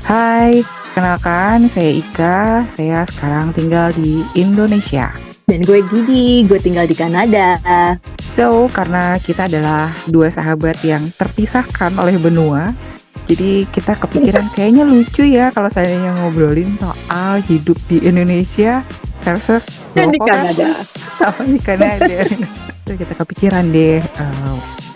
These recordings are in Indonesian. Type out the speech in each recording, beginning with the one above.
Hai, kenalkan saya Ika, saya sekarang tinggal di Indonesia. Dan gue Didi, gue tinggal di Kanada. So, karena kita adalah dua sahabat yang terpisahkan oleh benua, jadi kita kepikiran kayaknya lucu ya kalau saya ngobrolin soal hidup di Indonesia versus Dan di local Kanada. versus sama di Kanada. Terus kita kepikiran deh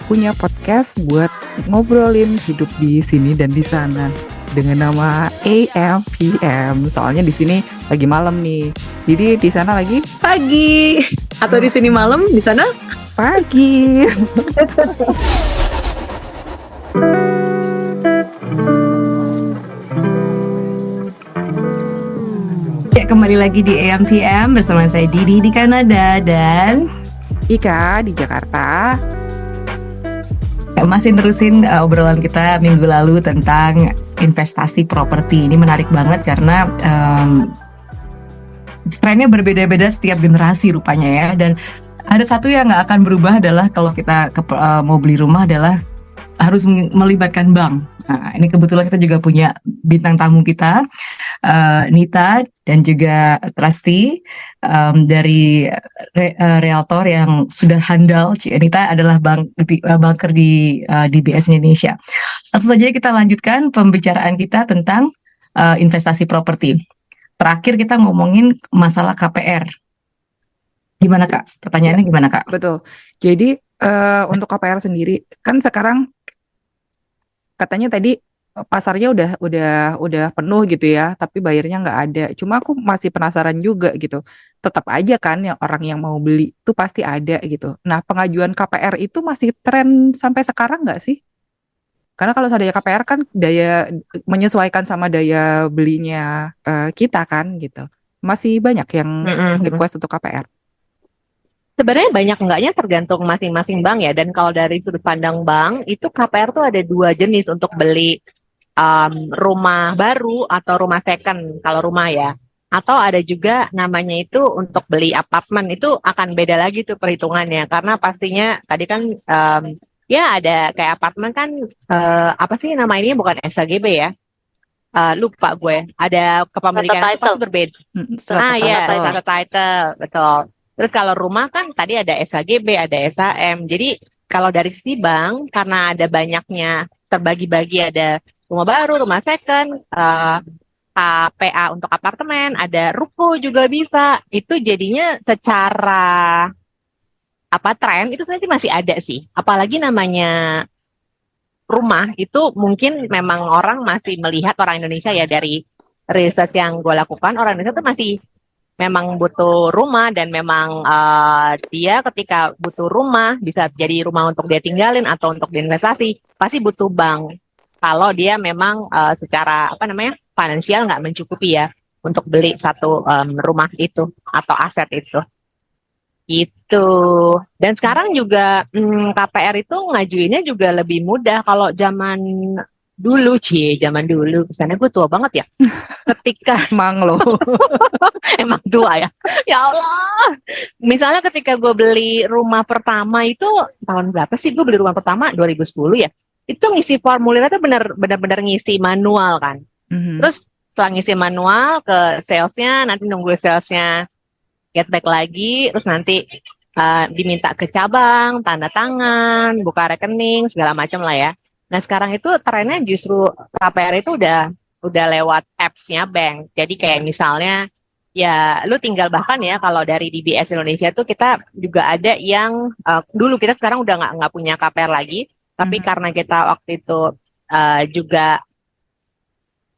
punya podcast buat ngobrolin hidup di sini dan di sana dengan nama AMPM. Soalnya di sini lagi malam nih. Jadi di sana lagi Pagi. Atau di sini malam, di sana pagi. ya, kembali lagi di AMTM bersama saya Didi di Kanada dan Ika di Jakarta. masih terusin obrolan kita minggu lalu tentang investasi properti. Ini menarik banget karena trennya berbeda-beda setiap generasi rupanya ya. Dan ada satu yang nggak akan berubah adalah kalau kita mau beli rumah adalah harus melibatkan bank. Nah, ini kebetulan kita juga punya bintang tamu kita, Nita dan juga Trusty dari realtor yang sudah handal. Nita adalah banker di DBS Indonesia. Langsung saja kita lanjutkan pembicaraan kita tentang investasi properti. Terakhir kita ngomongin masalah KPR. Gimana Kak? Pertanyaannya gimana Kak? Betul. Jadi untuk KPR sendiri kan sekarang katanya tadi pasarnya udah penuh gitu ya, tapi bayarnya nggak ada. Cuma aku masih penasaran juga gitu. Tetap aja kan yang orang yang mau beli itu pasti ada gitu. Nah, pengajuan KPR itu masih tren sampai sekarang nggak sih? Karena kalau daya KPR kan daya menyesuaikan sama daya belinya kita kan gitu. Masih banyak yang request untuk KPR. Sebenarnya banyak enggaknya tergantung masing-masing bank ya. Dan kalau dari sudut pandang bank, itu KPR tuh ada dua jenis untuk beli rumah baru atau rumah second kalau rumah ya. Atau ada juga namanya itu untuk beli apartemen, itu akan beda lagi tuh perhitungannya. Karena pastinya tadi kan ya ada kayak apartemen kan apa sih nama ini bukan SHGB ya. Lupa gue. Ada kepemilikan itu pasti berbeda. Strata title, betul. Terus kalau rumah kan tadi ada SHGB, ada SHM. Jadi kalau dari sisi bank, karena ada banyaknya terbagi-bagi, ada rumah baru, rumah second, KPA untuk apartemen, ada ruko juga bisa. Itu jadinya secara tren itu sebenarnya masih ada sih. Apalagi namanya rumah itu mungkin memang orang masih melihat orang Indonesia ya, dari riset yang gue lakukan, orang Indonesia tuh masih memang butuh rumah, dan memang dia ketika butuh rumah bisa jadi rumah untuk dia tinggalin atau untuk diinvestasi, pasti butuh bank. Kalau dia memang secara finansial nggak mencukupi ya untuk beli satu rumah itu atau aset itu. Itu. Dan sekarang juga KPR itu ngajuinnya juga lebih mudah. Kalau zaman dulu, kesannya gue tua banget ya. Ketika Emang loh. emang tua ya. Ya Allah. Misalnya ketika gue beli rumah pertama itu tahun berapa sih gue beli rumah pertama? 2010 ya. Itu ngisi formulirnya tuh benar-benar ngisi manual kan. Terus setelah ngisi manual ke salesnya, nanti nunggu salesnya get back lagi, terus nanti diminta ke cabang, tanda tangan, buka rekening, segala macam lah ya. Nah sekarang itu trennya justru KPR itu udah lewat apps-nya bank. Jadi kayak misalnya ya lu tinggal, bahkan ya kalau dari DBS Indonesia tuh kita juga ada yang dulu, kita sekarang udah nggak punya KPR lagi, tapi karena kita waktu itu juga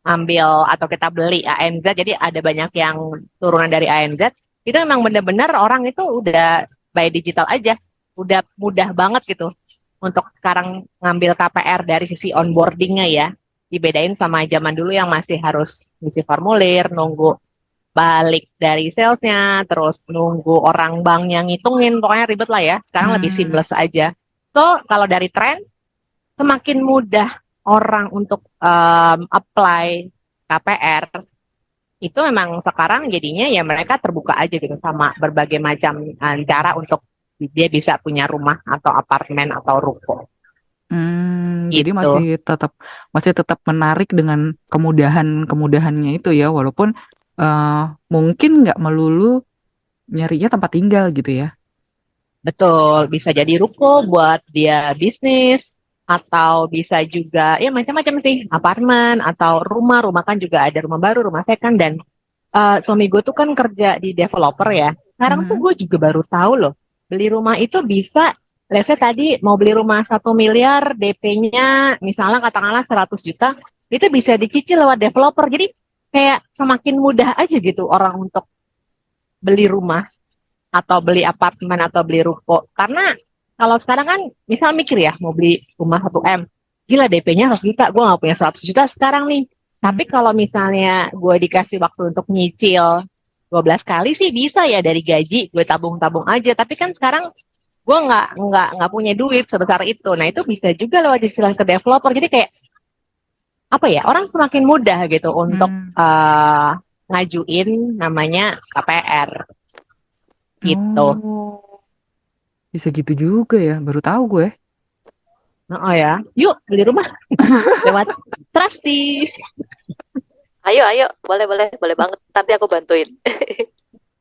ambil atau kita beli ANZ, jadi ada banyak yang turunan dari ANZ, itu memang benar-benar orang itu udah by digital aja, udah mudah banget gitu untuk sekarang ngambil KPR dari sisi onboardingnya ya. Dibedain sama zaman dulu yang masih harus ngisi formulir, nunggu balik dari salesnya, terus nunggu orang bank yang ngitungin, pokoknya ribet lah ya. Sekarang lebih seamless aja. So, kalau dari tren, semakin mudah orang untuk apply KPR, itu memang sekarang jadinya ya mereka terbuka aja gitu sama berbagai macam cara untuk dia bisa punya rumah atau apartemen atau ruko. Jadi gitu. masih tetap menarik dengan kemudahannya itu ya, walaupun eh, mungkin nggak melulu nyarinya tempat tinggal gitu ya. Betul, bisa jadi ruko buat dia bisnis, atau bisa juga ya macam-macam sih, apartemen atau rumah. Rumah kan juga ada rumah baru, rumah second, dan suami gue tuh kan kerja di developer ya. Sekarang tuh Mhm. gue juga baru tahu loh, beli rumah itu bisa, let's say tadi mau beli rumah 1 miliar, DP-nya misalnya katakanlah 100 juta, itu bisa dicicil lewat developer. Jadi kayak semakin mudah aja gitu orang untuk beli rumah atau beli apartemen atau beli ruko. Karena kalau sekarang kan misal mikir ya mau beli rumah 1 M, gila DP-nya 100 juta, gue nggak punya 100 juta sekarang nih. Tapi Hmm. kalau misalnya gue dikasih waktu untuk nyicil 12 kali sih bisa ya, dari gaji gue tabung-tabung aja. Tapi kan sekarang gue nggak punya duit sebesar itu. Nah itu bisa juga lewat cicilan ke developer. Jadi kayak apa ya, orang semakin mudah gitu untuk Hmm. ngajuin namanya KPR gitu. Oh, bisa gitu juga ya, baru tahu gue. Oh ya, yuk beli rumah lewat Trusty. Ayo, ayo, boleh, boleh, boleh banget. Nanti aku bantuin.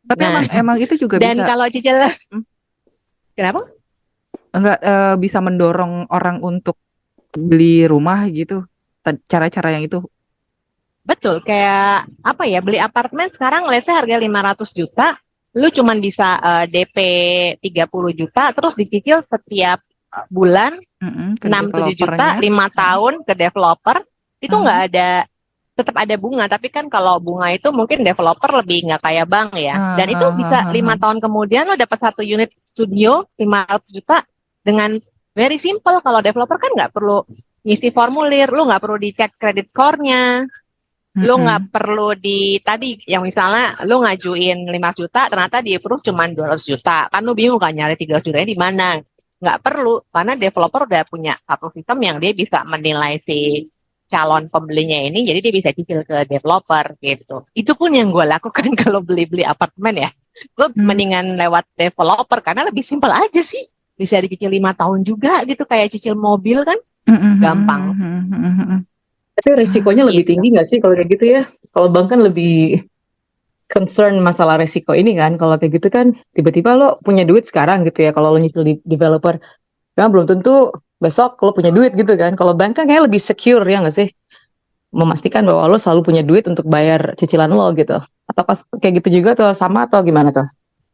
Tapi Nah, emang itu juga dan bisa, kalau cicil, hmm, kenapa? enggak, bisa mendorong orang untuk beli rumah gitu. Cara-cara yang itu. Betul, kayak apa ya, beli apartemen sekarang let's say harga 500 juta, lu cuman bisa DP 30 juta, terus dicicil setiap bulan Mm-mm, ke 6-7 juta, developernya. 5 Mm-mm. tahun ke developer, itu nggak Mm-mm. ada, tetap ada bunga, tapi kan kalau bunga itu mungkin developer lebih nggak kayak bank ya. Ah, Dan itu ah, ah, bisa ah, ah. 5 tahun kemudian lo dapat satu unit studio 500 juta dengan very simple. Kalau developer kan nggak perlu ngisi formulir, lo nggak perlu dicek kredit score-nya, lo nggak Mm-mm. perlu di tadi yang misalnya lo ngajuin 5 juta ternyata di approve cuma 200 juta, kan lo bingung kan nyari 300 jutanya di mana. Nggak perlu, karena developer udah punya satu sistem yang dia bisa menilai si calon pembelinya ini, jadi dia bisa cicil ke developer gitu. Itu pun yang gue lakukan kalau beli-beli apartemen ya. Gue Mm. mendingan lewat developer karena lebih simpel aja sih. Bisa dicicil 5 tahun juga gitu, kayak cicil mobil kan, Mm, mm, mm, gampang mm, mm, mm, mm. Tapi resikonya lebih gitu. tinggi nggak sih kalau kayak gitu ya? Kalau bank kan lebih concern masalah resiko ini kan. Kalau kayak gitu kan tiba-tiba lo punya duit sekarang gitu ya. Kalau lo nyicil di developer, kan belum tentu besok lo punya duit gitu kan. Kalau bank kan kayak lebih secure ya nggak sih? Memastikan bahwa lo selalu punya duit untuk bayar cicilan lo gitu. Atau pas kayak gitu juga tuh sama atau gimana tuh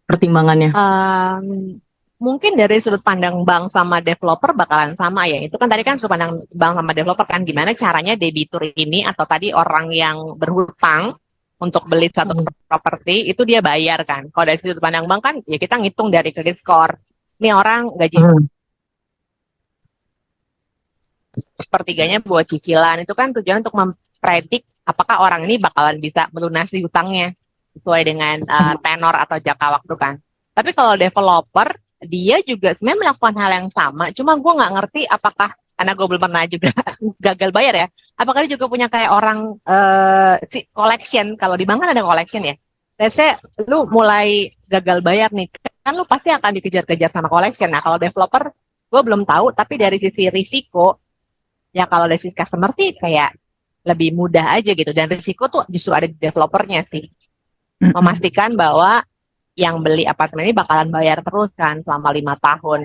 pertimbangannya? Um, Mungkin dari sudut pandang bank sama developer bakalan sama ya. Itu kan tadi kan sudut pandang bank sama developer kan, gimana caranya debitur ini atau tadi orang yang berhutang untuk beli satu Hmm. properti itu dia bayar kan. Kalau dari sudut pandang bank kan ya kita ngitung dari credit score. Ini orang gaji Hmm. sepertiganya buat cicilan. Itu kan tujuan untuk mempredik apakah orang ini bakalan bisa melunasi hutangnya sesuai dengan tenor atau jangka waktu kan. Tapi kalau developer, dia juga sebenarnya melakukan hal yang sama. Cuma gue nggak ngerti apakah, karena gue belum pernah juga gagal bayar ya. Apakah dia juga punya kayak orang si collection. Kalau di bank kan ada collection ya. Let's say lu mulai gagal bayar nih, kan lu pasti akan dikejar-kejar sama collection. Nah kalau developer, gue belum tahu. Tapi dari sisi risiko, ya kalau dari sisi customer sih kayak lebih mudah aja gitu. Dan risiko tuh justru ada di developernya sih. Mm-mm. Memastikan bahwa yang beli apartemen ini bakalan bayar terus kan selama 5 tahun.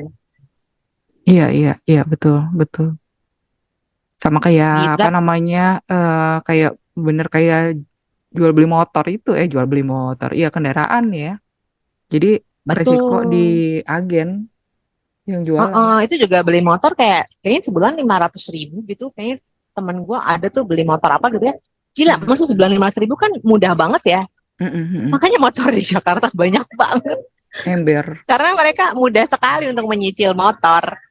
Iya, iya, iya, betul, betul. Sama kayak Gitu. apa namanya, kayak bener kayak jual beli motor itu, jual beli motor, iya kendaraan ya. Jadi resiko di Betul. agen yang jualan. Itu juga beli motor kayak kayaknya sebulan 500 ribu gitu. Kayaknya temen gue ada tuh beli motor apa gitu ya. Gila, Mm. maksud sebulan 500 ribu kan mudah banget ya. Mm-mm, mm-mm. Makanya motor di Jakarta banyak banget. Ember. Karena mereka mudah sekali untuk menyicil motor.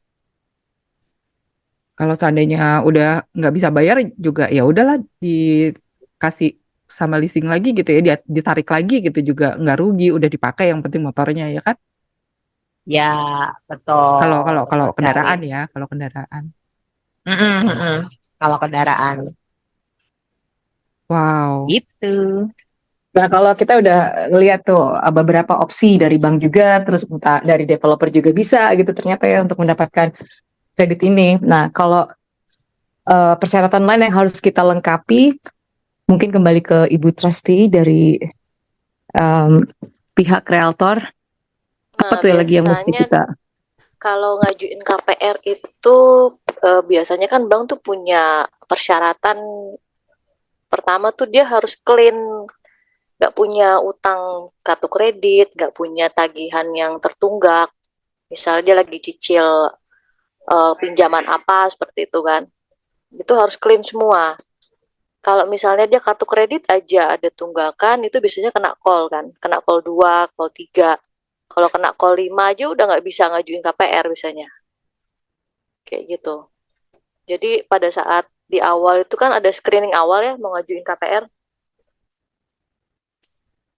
Kalau seandainya udah nggak bisa bayar juga ya udahlah dikasih sama leasing lagi gitu ya, ditarik lagi gitu juga nggak rugi, udah dipakai yang penting motornya ya kan. Ya, Kalau betul. kalau kalau Betul sekali. kendaraan ya, kalau kendaraan. Mm-mm, mm-mm. Kalau kendaraan. Wow. Gitu. Nah, kalau kita udah ngeliat tuh beberapa opsi dari bank juga, terus entah dari developer juga bisa gitu ternyata ya untuk mendapatkan kredit ini. Nah, kalau persyaratan lain yang harus kita lengkapi, mungkin kembali ke Ibu Trustee dari em, pihak realtor. Apa Nah, tuh yang lagi yang mesti biasanya kita? kalau ngajuin KPR itu biasanya kan bank tuh punya persyaratan pertama tuh dia harus clean, nggak punya utang kartu kredit, nggak punya tagihan yang tertunggak. Misalnya dia lagi cicil pinjaman apa seperti itu kan, itu harus clean semua. Kalau misalnya dia kartu kredit aja ada tunggakan, itu biasanya kena call kan, kena call 2, call 3. Kalau kena call 5 aja udah nggak bisa ngajuin KPR biasanya, kayak gitu. Jadi pada saat di awal itu kan ada screening awal ya mau ngajuin KPR.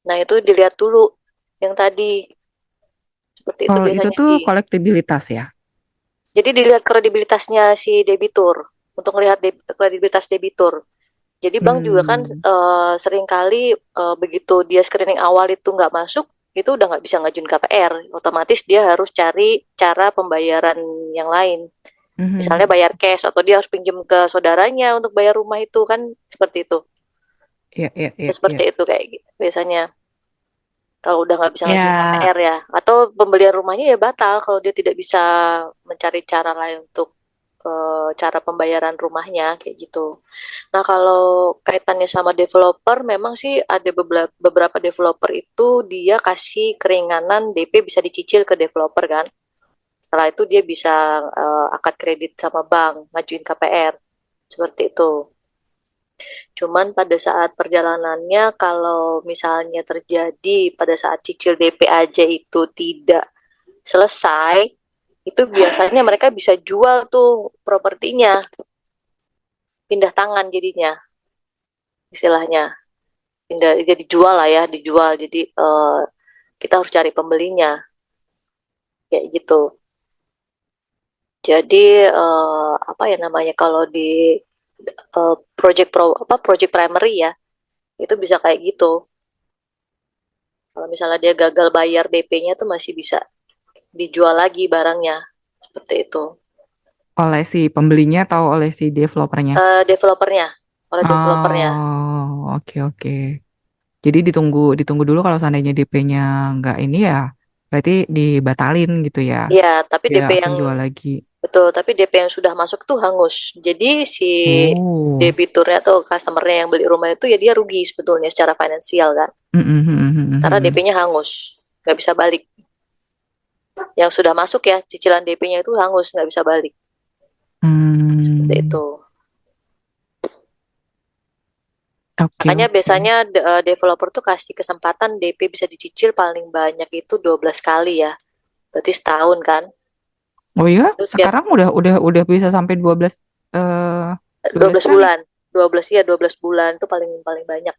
Nah itu dilihat dulu yang tadi, seperti itu Kalau itu biasanya tuh di. kolektibilitas ya. Jadi dilihat kredibilitasnya si debitur, untuk melihat kredibilitas debitur. Jadi bank juga kan Hmm. seringkali begitu dia screening awal itu nggak masuk, itu udah nggak bisa ngajuin KPR. Otomatis dia harus cari cara pembayaran yang lain. Misalnya Mhm. bayar cash atau dia harus pinjam ke saudaranya untuk bayar rumah itu kan seperti itu. Iya, iya, iya, iya. Seperti itu kayak gitu biasanya. Kalau udah nggak bisa ngajuin Ya, KPR ya, atau pembelian rumahnya ya batal kalau dia tidak bisa mencari cara lain untuk cara pembayaran rumahnya kayak gitu. Nah, kalau kaitannya sama developer, memang sih ada beberapa developer itu dia kasih keringanan DP bisa dicicil ke developer kan. Setelah itu dia bisa akad kredit sama bank, ngajuin KPR. Seperti itu. Cuman pada saat perjalanannya, kalau misalnya terjadi pada saat cicil DP aja itu tidak selesai, itu biasanya mereka bisa jual tuh propertinya, pindah tangan jadinya, istilahnya. Pindah, jadi dijual lah ya, dijual. Jadi kita harus cari pembelinya, kayak gitu. Jadi apa ya namanya kalau di project primary ya, itu bisa kayak gitu. Kalau misalnya dia gagal bayar DP-nya tuh masih bisa dijual lagi barangnya, seperti itu. oleh si pembelinya atau oleh si developernya? Developernya, oleh developernya. Oh, oke, oke. Jadi ditunggu ditunggu dulu kalau seandainya DP-nya nggak ini ya, berarti dibatalin gitu ya. Ya, tapi Dia DP akan yang jual lagi. betul, tapi DP yang sudah masuk tuh hangus. Jadi si Oh. debiturnya atau customernya yang beli rumah itu ya dia rugi sebetulnya secara finansial kan. Mm-mm, mm-mm, Karena mm-mm. DP-nya hangus, nggak bisa balik. Yang sudah masuk ya, cicilan DP-nya itu hangus, nggak bisa balik. Seperti Hmm, itu. oke, Makanya oke. biasanya developer tuh kasih kesempatan DP bisa dicicil paling banyak itu 12 kali ya. Berarti setahun kan. Oh ya, Itu tiap sekarang udah bisa sampai 12 eh 12 12 kali. bulan. 12 ya, 12 bulan itu paling paling banyak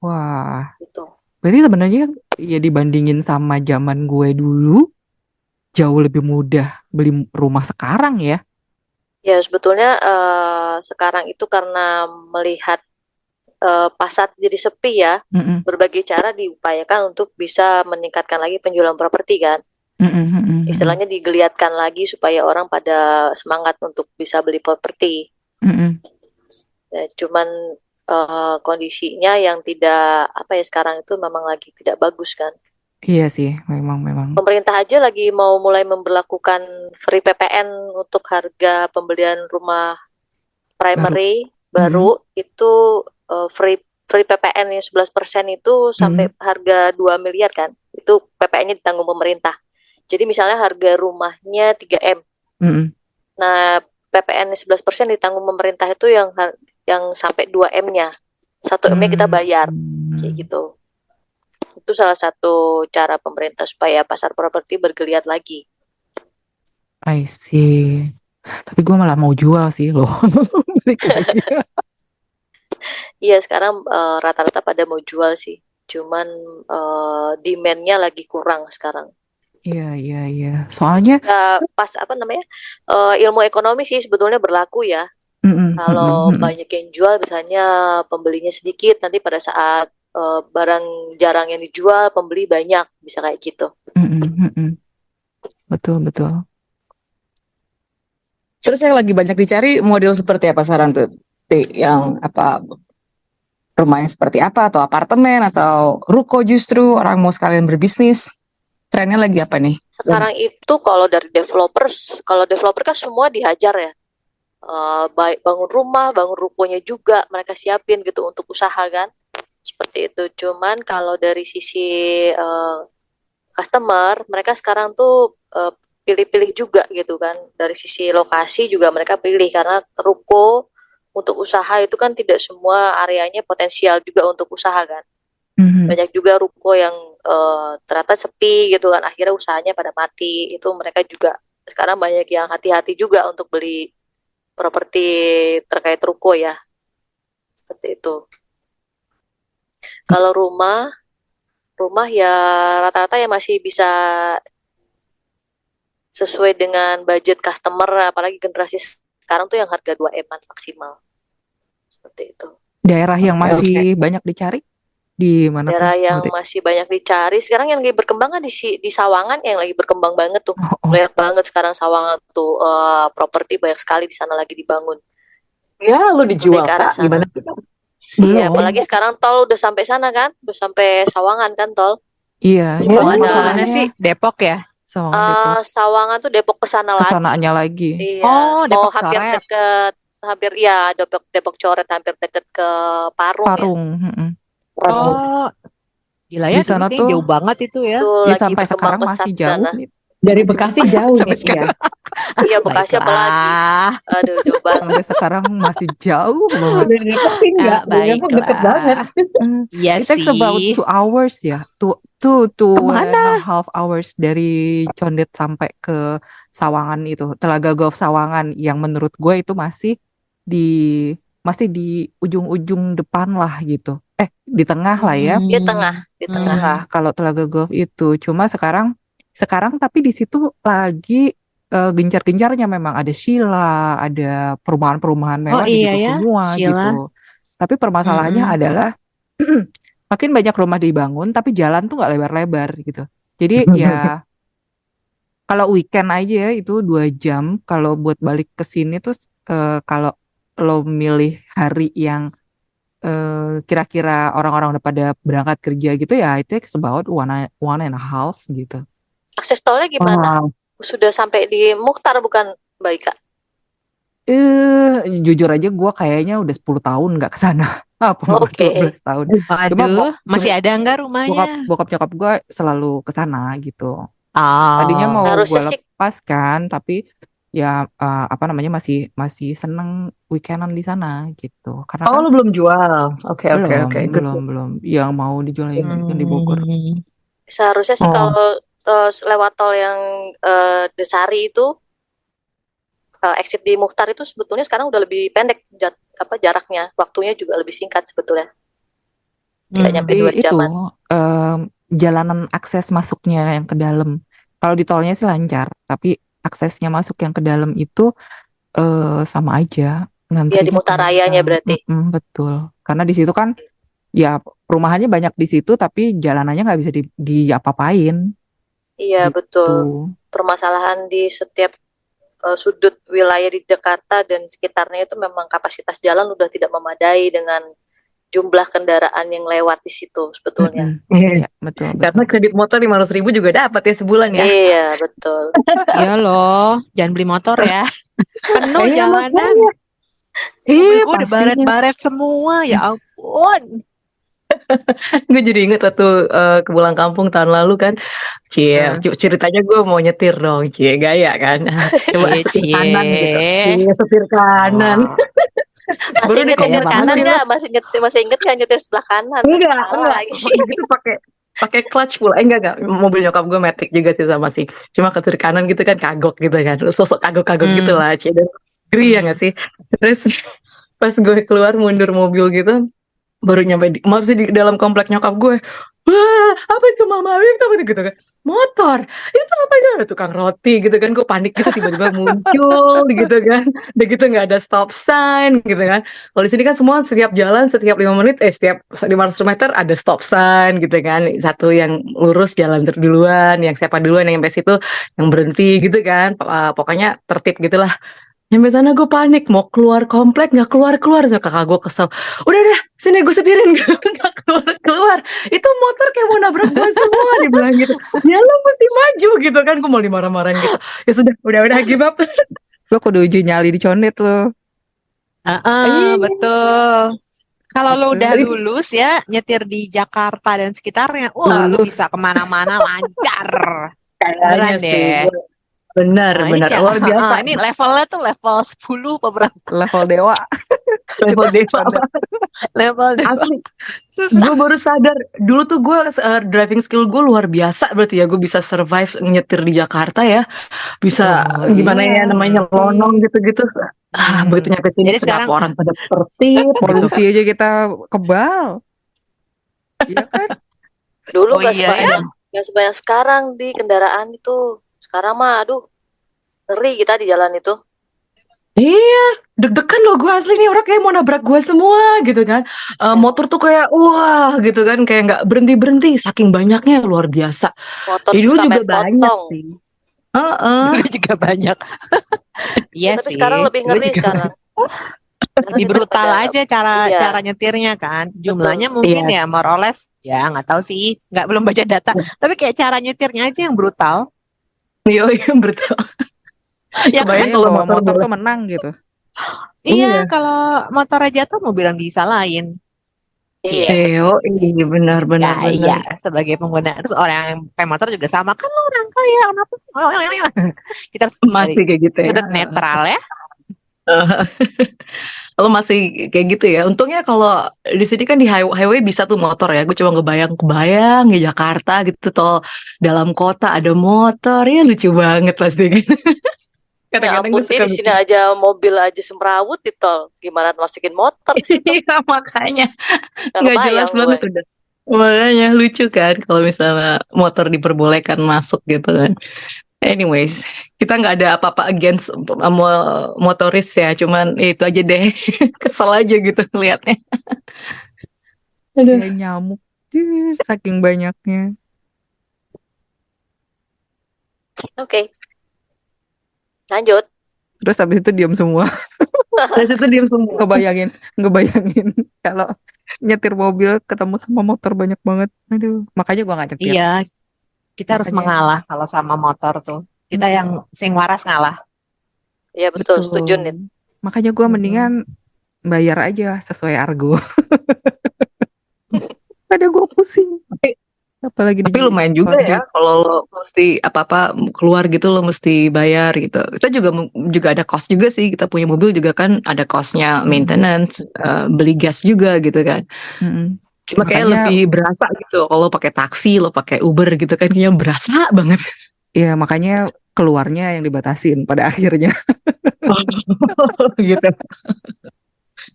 Wah, gitu. berarti sebenarnya ya dibandingin sama zaman gue dulu jauh lebih mudah beli rumah sekarang ya. Ya, sebetulnya sekarang itu karena melihat pasar jadi sepi ya, Mm-mm, berbagai cara diupayakan untuk bisa meningkatkan lagi penjualan properti kan. mm-mm, mm-mm, mm-mm, Istilahnya digeliatkan lagi supaya orang pada semangat untuk bisa beli properti. mm-mm. Ya, cuman kondisinya yang tidak apa ya sekarang itu memang lagi tidak bagus kan. Iya sih, memang. Pemerintah aja lagi mau mulai memberlakukan free PPN untuk harga pembelian rumah Baru. primary Mm-mm, baru itu free free PPN yang 11% itu sampai mm-mm, harga 2 miliar kan. Itu PPN-nya ditanggung pemerintah. Jadi misalnya harga rumahnya 3M. mm-mm. Nah, PPN 11% ditanggung pemerintah itu yang sampai 2M-nya. 1M-nya kita bayar. Kayak Hmm, gitu. Itu salah satu cara pemerintah supaya pasar properti bergeliat lagi. I see. Tapi gue malah mau jual sih loh. Balik lagi. Iya, sekarang rata-rata pada mau jual sih. Cuman demand-nya lagi kurang sekarang. Iya, iya, iya. Soalnya, Pas apa namanya ilmu ekonomi sih sebetulnya berlaku ya. mm-mm, mm-mm, Kalau mm-mm, banyak yang jual, misalnya pembelinya sedikit, nanti pada saat barang jarang yang dijual, pembeli banyak, bisa kayak gitu. mm-mm, mm-mm. Betul, betul. Terus yang lagi banyak dicari model seperti apa saran tuh? Yang apa, rumah yang seperti apa, atau apartemen atau ruko, justru orang mau sekalian berbisnis? Trennya lagi apa nih? Sekarang itu kalau developer kan semua dihajar ya. Baik bangun rumah, bangun rukonya juga mereka siapin gitu untuk usaha kan. Seperti itu. Cuman kalau dari sisi customer, mereka sekarang tuh pilih-pilih juga gitu kan. Dari sisi lokasi juga mereka pilih karena ruko untuk usaha itu kan tidak semua areanya potensial juga untuk usaha kan. Banyak juga ruko yang ternyata sepi gitu kan, akhirnya usahanya pada mati. Itu mereka juga sekarang banyak yang hati-hati juga untuk beli properti terkait ruko ya, seperti itu. Kalau rumah ya rata-rata ya masih bisa sesuai dengan budget customer, apalagi generasi sekarang tuh yang harga 2M-an maksimal. Seperti itu. Daerah yang Oke, masih banyak dicari di mana Daerah tuh? yang Multi? masih banyak dicari sekarang yang lagi berkembang kan di Sawangan, yang lagi berkembang banget tuh. Oh, Banyak banget sekarang Sawangan tuh, properti banyak sekali di sana lagi dibangun. Ya, lu Lebih dijual, ke arah Kak. Gimana sana. sih? Iya, belum. apalagi sekarang tol udah sampai sana kan, udah sampai Sawangan kan tol. Iya, Iya, itu Mau ada Mana masalahnya sih? Depok ya? Sawangan Depok. Sawangan tuh Depok ke sana lagi. Kesanaannya lagi. Iya, Oh, mau Depok hampir Coret. deket, hampir ya Depok Coret, hampir deket ke Parung ya. Parung. Oh, gila Di ya, dulu sana kayaknya tuh jauh banget itu ya. Tuh ya lagi sampai berkembang sekarang pesat masih di jauh sana. nih. Dari Masih Bekasi berkembang jauh sampai nih, iya. sekarang. Iya, Bekasi apalagi. Baiklah. Aduh, jauh banget. Sampai sekarang masih jauh banget. Dari Depok sih enggak, dari Depok deket banget. Baiklah. Iya It takes about sih. 2 hours ya. Two and Kemana? a half hours dari Condet sampai ke Sawangan itu. Telaga Golf Sawangan yang menurut gue itu di masih di ujung-ujung depan lah gitu. Di tengah lah ya. Di tengah, di tengah. Tengah kalau Telaga Golf itu. Cuma sekarang tapi di situ lagi gencar-gencarnya, memang ada Sheila, ada perumahan-perumahan Oh mewah di iya situ ya, semua Sheila. gitu. Tapi permasalahannya Mm-mm. adalah makin banyak rumah dibangun tapi jalan tuh nggak lebar-lebar gitu. Jadi ya kalau weekend aja ya itu 2 jam. Kalau buat balik ke sini tuh kalau lo milih hari yang kira-kira orang-orang udah pada berangkat kerja gitu ya, itu about 1.5 gitu. Akses tolnya gimana? Wow. Sudah sampai di Mukhtar bukan, Mbak Ika? Jujur aja gue kayaknya udah 10 tahun nggak ke sana. Apa malah Oke. 12 tahun. Cuma Waduh, masih ada nggak rumahnya? bokap nyokap gue selalu ke sana gitu. Oh. Tadinya mau gue Harusnya sih lepas kan, tapi ya apa namanya masih seneng weekendan di sana gitu. Karena Oh, kan lu belum jual. Oke. Good. belum yang mau dijual yang di Bogor. seharusnya sih Oh. kalau lewat tol yang Desari itu exit di Mukhtar itu sebetulnya sekarang udah lebih pendek jaraknya, waktunya juga lebih singkat sebetulnya. Tidak nyampe 2 Itu jaman. jalanan akses masuknya yang ke dalam. Kalau di tolnya sih lancar, tapi aksesnya masuk yang ke dalam itu sama aja. Ya di Mukhtarayanya berarti. Betul. Karena di situ kan ya perumahannya banyak di situ, tapi jalanannya nggak bisa diapa-apain. Iya Gitu. betul. Permasalahan di setiap sudut wilayah di Jakarta dan sekitarnya itu memang kapasitas jalan udah tidak memadai dengan jumlah kendaraan yang lewat di situ sebetulnya. Iya, betul. Karena kredit motor 500.000 juga dapat ya sebulan ya. Iya betul. Iya loh, jangan beli motor ya. Penuh Iya, jalanan. Iya, Gue udah pastinya. baret-baret semua, ya ampun. Gue jadi inget waktu ke pulang kampung tahun lalu kan. Ceritanya gue mau nyetir dong, gaya kan. Coba setir kanan gitu. Setir kanan. Masih inget Baru nyetir dikomentarin kanan lah. nggak? Masih inget kan nyetir sebelah kanan? Enggak. Lagi. Itu pakai clutch pula. Enggak. Mobil nyokap gue Matic juga sih sama sih. Cuma ke setir kanan gitu kan kagok gitu kan. Sosok kagok-kagok gitu lah. Dan agree ya nggak sih? Terus pas gue keluar mundur mobil gitu, baru nyampe di dalam komplek nyokap gue. Wah, apa itu Mama Wif, apa itu gitu kan? Motor. Itu apa itu? Ada tukang roti gitu kan. Gue panik gitu tiba-tiba muncul gitu kan. Udah gitu nggak ada stop sign gitu kan. Kalau di sini kan semua setiap jalan setiap 5 menit setiap 500 meter ada stop sign gitu kan. Satu yang lurus jalan duluan, yang siapa duluan yang sampai situ yang berhenti gitu kan. Pokoknya tertib gitulah. Nyampe sana gue panik, mau keluar komplek nggak keluar-keluar. So, kakak gue kesel. Udah, sini gue setirin. Nggak keluar-keluar. Itu motor kayak mau nabrak gue semua, dia bilang gitu. Ya lo mesti maju gitu kan. Gue mau dimarah-marahin gitu. Ya sudah, udah give up. Lo kudu uji nyali di condet lo. Iya. Betul. Kalau lo udah Betul. lulus ya, nyetir di Jakarta dan sekitarnya, wah lo Lulus. bisa kemana-mana lancar. Kayaknya Beneran sih. deh. Benar, Nah, ini luar biasa. ini levelnya tuh level 10 apa berapa? Level dewa. Level Kita dewa. condet. Level deh. Asli. Susah. Gue baru sadar. Dulu tuh gue driving skill gue luar biasa. Berarti ya gue bisa survive nyetir di Jakarta ya. Bisa Oh, gimana iya, ya namanya pasti. lonong gitu-gitu. Begitu nyampe sini Jadi kenapa sekarang orang pada tertib gitu. Polusi aja kita kebal. Iya kan? Dulu oh nggak iya ya. sebanyak sekarang di kendaraan itu. Sekarang mah, aduh, ngeri kita di jalan itu. Iya, deg-degan loh gue asli nih orang kayak mau nabrak gue semua gitu kan. Motor tuh kayak wah gitu kan kayak nggak berhenti saking banyaknya luar biasa. Motor Ya tuh dulu suka juga main banyak potong. sih. Heeh. Dulu juga banyak. Iya Tapi sih. sekarang lebih Dulu ngeri juga sekarang. Sekarang lebih kita brutal pada, aja iya, cara nyetirnya kan. Jumlahnya betul. mungkin Iya. ya more or less ya nggak tahu sih, belum baca data. Tapi kayak cara nyetirnya aja yang brutal. Iya, betul. Ya kan? Kebayang Kayaknya kalau bawa motor motor boleh. tuh menang gitu. Iya, Iya. kalau motornya jatuh mau bilang disalahin. Iya. Cie. Iya benar. Ya, iya, sebagai pengguna terus orang yang pakai motor juga sama kan lo orang kaya, kenapa sih? Kita harus dari Masih kayak gitu ya. sudut netral ya. Lo masih kayak gitu ya. Untungnya kalau di sini kan di highway bisa tuh motor ya. Gue cuma kebayang di Jakarta gitu tol dalam kota ada motor ya lucu banget pasti gitu. Ya Kadang-kadang ampun, gue suka di sini aja mobil aja semrawut di tol. Gimana masukin motor ke situ? Iya makanya Nggak nggak kebayang jelas gue. banget udah. Makanya lucu kan kalau misalnya motor diperbolehkan masuk gitu kan. Anyways, kita nggak ada apa-apa against motoris ya, cuman ya itu aja deh, kesel aja gitu ngeliatnya. Aduh. Kayak nyamuk. Saking banyaknya. Oke. Lanjut. Terus habis itu diam semua. Terus itu diem semua. Ngebayangin kalau nyetir mobil ketemu sama motor banyak banget. Aduh, makanya gua nggak nyetir. Iya, kita harus Makanya. mengalah kalau sama motor tuh. Kita yang sing waras ngalah. Iya betul, setuju nih. Makanya gua mendingan bayar aja sesuai argo. Ada gua pusing. Apalagi Tapi lumayan juga ya kalau lo mesti apa-apa keluar gitu lo mesti bayar gitu. Kita juga ada cost juga sih. Kita punya mobil juga kan ada costnya maintenance, beli gas juga gitu kan. Cuma kayak lebih berasa gitu kalau pakai taksi, lo pakai Uber gitu kan kayaknya berasa banget. Iya, makanya keluarnya yang dibatasin pada akhirnya. Gitu.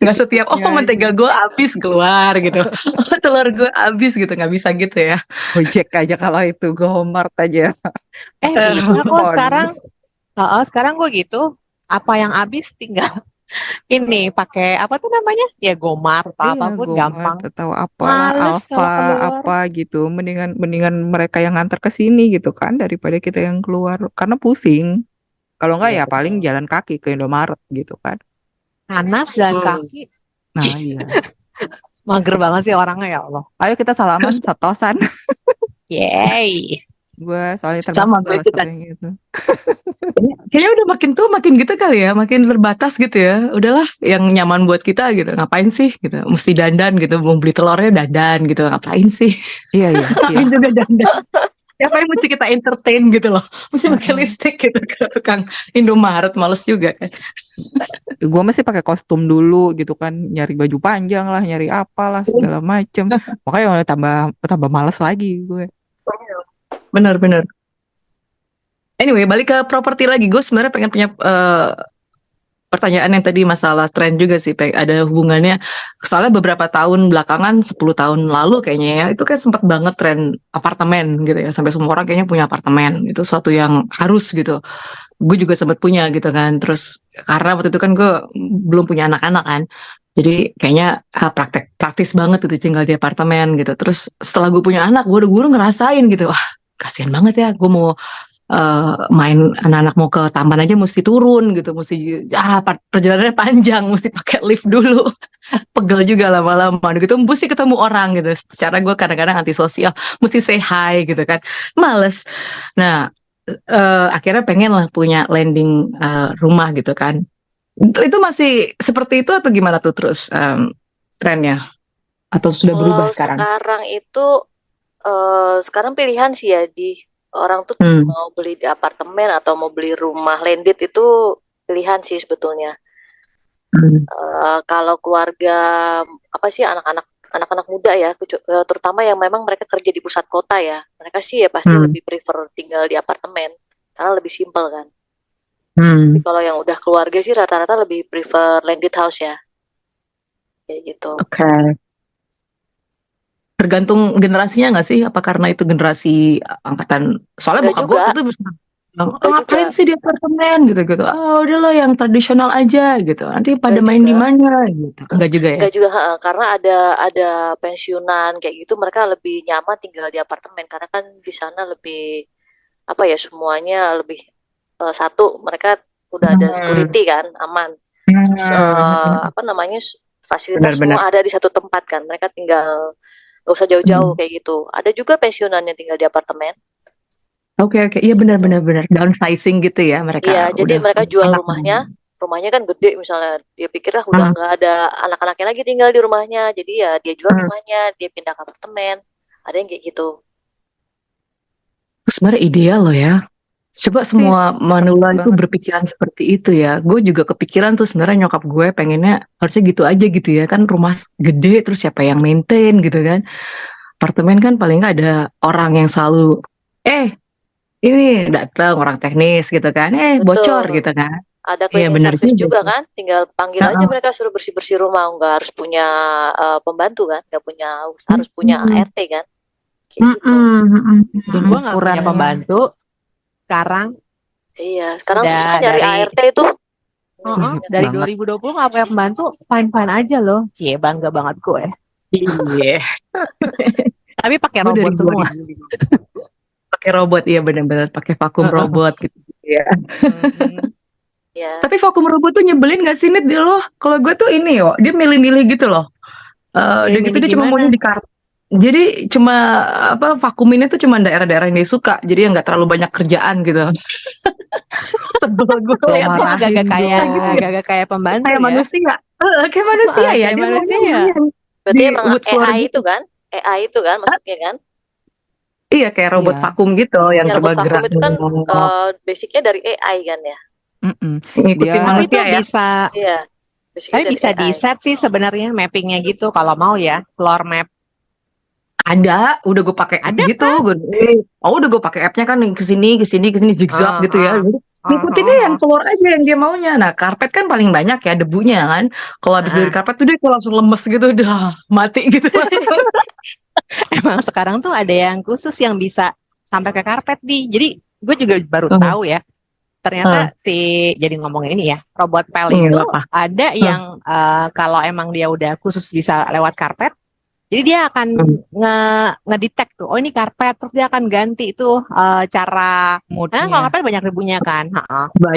Nggak setiap mentega gue habis keluar gitu, telur gue habis gitu, nggak bisa gitu ya. Gojek aja kalau itu, Gomart aja. Bisa kok sekarang gue gitu, apa yang habis tinggal ini pakai apa tuh namanya ya Gomart atau apapun gampang atau apa Alfa apa gitu, mendingan mereka yang nganter ke sini gitu kan daripada kita yang keluar karena pusing. Kalau enggak ya paling jalan kaki ke Indomaret gitu kan. Panas jalan kaki. Nah iya. Mager banget sih orangnya ya Allah. Ayo kita salaman satosan. Yeay. Gue soalnya sama gue gitu. Kayaknya udah makin tua makin gitu kali ya, makin terbatas gitu ya. Udahlah yang nyaman buat kita gitu. Ngapain sih gitu. Mesti dandan gitu, mau beli telurnya dandan gitu. Ngapain sih? Iya. Ngapain juga dandan. Siapa yang mesti kita entertain gitu loh. Mesti pakai lipstick gitu ke tukang Indomaret, males juga kan. Gue mesti pakai kostum dulu gitu kan, nyari baju panjang lah, nyari apalah segala macem. Makanya tambah males lagi gue. Benar. Anyway, balik ke properti lagi. Gue sebenarnya pengen punya pertanyaan yang tadi masalah tren juga sih, ada hubungannya. Soalnya beberapa tahun belakangan, 10 tahun lalu kayaknya ya, itu kan sempat banget tren apartemen gitu ya. Sampai semua orang kayaknya punya apartemen. Itu suatu yang harus gitu. Gue juga sempat punya gitu kan. Terus karena waktu itu kan gue belum punya anak-anak kan. Jadi kayaknya praktis banget gitu tinggal di apartemen gitu. Terus setelah gue punya anak, gue udah ngerasain gitu. Wah, kasihan banget ya. Gue mau main anak-anak mau ke taman aja mesti turun gitu, mesti perjalanannya panjang, mesti pakai lift dulu. Pegel juga lama-lama gitu, mesti ketemu orang gitu. Secara gue kadang-kadang antisosial, mesti say hi gitu kan, males. Nah, akhirnya pengen lah punya landing rumah gitu kan. Itu masih seperti itu atau gimana tuh terus trennya? Atau sudah berubah Kalau sekarang? sekarang itu sekarang pilihan sih ya, di orang tuh mau beli di apartemen atau mau beli rumah landed itu pilihan sih sebetulnya. Kalau keluarga apa sih, anak-anak muda ya, terutama yang memang mereka kerja di pusat kota ya, mereka sih ya pasti lebih prefer tinggal di apartemen karena lebih simpel kan. Tapi kalau yang udah keluarga sih rata-rata lebih prefer landed house ya, kayak gitu. Oke. Tergantung generasinya nggak sih? Apa karena itu generasi angkatan? Soalnya Enggak bokap gue juga, tuh bisa bilang, enggak juga. ngapain sih di apartemen gitu-gitu? Udahlah yang tradisional aja gitu. Nanti pada Enggak main di juga. mana gitu. Enggak juga ya? Enggak juga, karena ada pensiunan kayak gitu, mereka lebih nyaman tinggal di apartemen karena kan di sana lebih apa ya, semuanya lebih satu, mereka udah ada security kan, aman. Terus apa namanya, fasilitas Benar-benar. semua ada di satu tempat kan, mereka tinggal nggak usah jauh-jauh kayak gitu. Ada juga pensiunan yang tinggal di apartemen. Oke, iya benar-benar downsizing gitu ya, Iya, mereka jadi udah mereka jual enak. rumahnya kan gede misalnya. Dia pikir udah nggak ada anak-anaknya lagi tinggal di rumahnya. Jadi ya dia jual rumahnya, dia pindah ke apartemen. Ada yang kayak gitu. Sebenarnya ideal loh ya. Coba semua manula itu berpikiran seperti itu ya. Gue juga kepikiran tuh sebenarnya, nyokap gue pengennya harusnya gitu aja gitu ya. Kan rumah gede, terus siapa yang maintain gitu kan. Apartemen kan paling nggak ada orang yang selalu ini datang orang teknis gitu kan, bocor Betul. gitu kan. Ada Iya cleaning benar service juga juga sih. kan. Tinggal panggil aja mereka suruh bersih-bersih rumah. Nggak harus punya pembantu kan. Nggak harus punya ART kan. Kayak gitu. Gue nggak punya pembantu sekarang. Iya, sekarang Udah susah nyari dari ART itu. dari 2020 nggak punya pembantu, fine-fine aja loh. Cie, bangga banget gue. Iya. Tapi pakai Gue robot dari semua. 2005. Pakai robot, iya benar-benar pakai vakum robot gitu ya. Ya. Tapi vakum robot tuh nyebelin gak sih, Nit, di lo? Kalau gue tuh ini yo, dia milih-milih gitu loh. Dan gitu dia cuma maunya di karpet. Jadi cuma vakuminnya tuh cuma daerah-daerah yang dia suka. Jadi nggak terlalu banyak kerjaan gitu. Sebel gue lihat agak kayak pembantu kayak ya. manusia. Kayak manusia ya. Kayak Dia manusia. Berarti emang AI gitu. itu kan? AI itu kan maksudnya kan? Iya, kayak robot vakum gitu yang Ya, coba robot vakum gerak. itu kan basicnya dari AI kan ya? Ngikutin manusia itu ya. bisa. Iya. Tapi bisa di set sih sebenarnya mappingnya gitu kalau mau ya, floor map. Ada, udah gue pakai app gitu. Kan? Udah gue pakai appnya kan, kesini zigzag gitu ya. Ngikutinnya yang keluar aja yang dia maunya. Nah, karpet kan paling banyak ya debunya kan. Kalau habis dari karpet tuh dia langsung lemes gitu, udah mati gitu langsung. Emang sekarang tuh ada yang khusus yang bisa sampai ke karpet Jadi gue juga baru tahu ya. Ternyata jadi ngomongin ini ya, robot pel itu ada yang kalau emang dia udah khusus bisa lewat karpet, jadi dia akan ngedetect tuh, ini karpet, terus dia akan ganti tuh cara, karena kalau karpet banyak debunya kan,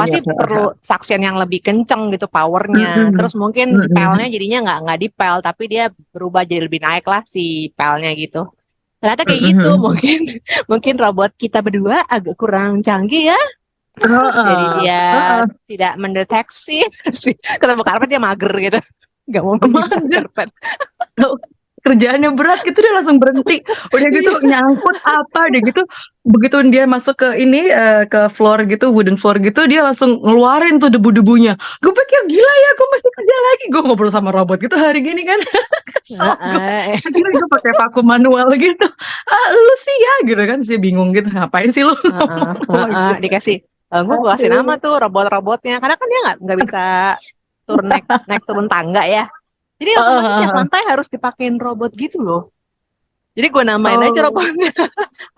pasti perlu suction yang lebih kenceng gitu powernya, terus mungkin pelnya jadinya nggak dipel, tapi dia berubah jadi lebih naik lah si pelnya gitu. Ternyata kayak gitu, mungkin robot kita berdua agak kurang canggih ya. Jadi dia tidak mendeteksi ketemu karpet dia mager gitu, nggak mau mager karpet. Kerjaannya berat gitu, dia langsung berhenti. Udah gitu nyangkut apa deh gitu, begitu dia masuk ke ini ke floor gitu, wooden floor gitu, dia langsung ngeluarin tuh debu-debunya. Gue pikir gila ya, gue masih kerja lagi. Gue ngobrol sama robot gitu hari gini kan. Akhirnya gue pakai vakum manual gitu. Lu sih ya gitu kan, sih bingung gitu, ngapain sih lu? Dikasih gue kasih nama tuh robot-robotnya, karena kan dia nggak bisa naik turun tangga ya, jadi otomatis tiap lantai harus dipakein robot gitu loh. Jadi gue namain aja robotnya.